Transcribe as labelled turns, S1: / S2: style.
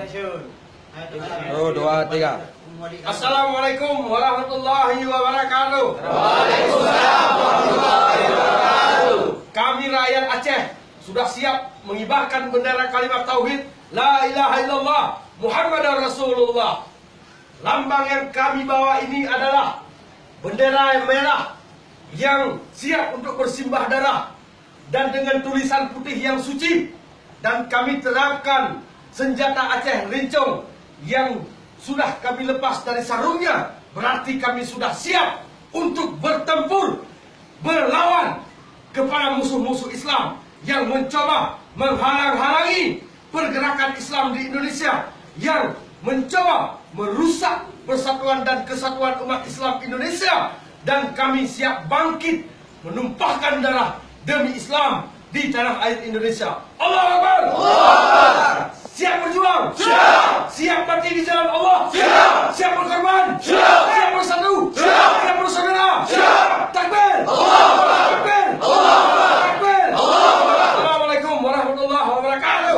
S1: Oh, 2, 3.
S2: Assalamualaikum warahmatullahi wabarakatuh.
S3: Waalaikumsalam warahmatullahi wabarakatuh.
S2: Kami rakyat Aceh sudah siap mengibarkan bendera kalimat tauhid La ilaha illallah Muhammadar Rasulullah. Lambang yang kami bawa ini adalah bendera yang merah yang siap untuk bersimbah darah dan dengan tulisan putih yang suci, dan kami terapkan senjata Aceh rincong yang sudah kami lepas dari sarungnya. Berarti kami sudah siap untuk bertempur melawan kepada musuh-musuh Islam yang mencoba menghalang-halangi pergerakan Islam di Indonesia, yang mencoba merusak persatuan dan kesatuan umat Islam Indonesia. Dan kami siap bangkit menumpahkan darah demi Islam di tanah air Indonesia. Allahu Akbar. Siap berjuang? Siap. Siap mati di jalan Allah? Siap. Siap berkorban? Siap. Siap bersatu? Siap. Siap bersaudara? Siap. Takbir. Allahu Akbar. Takbir. Allahu Akbar. Takbir. Allahu Akbar. Assalamualaikum warahmatullahi wabarakatuh.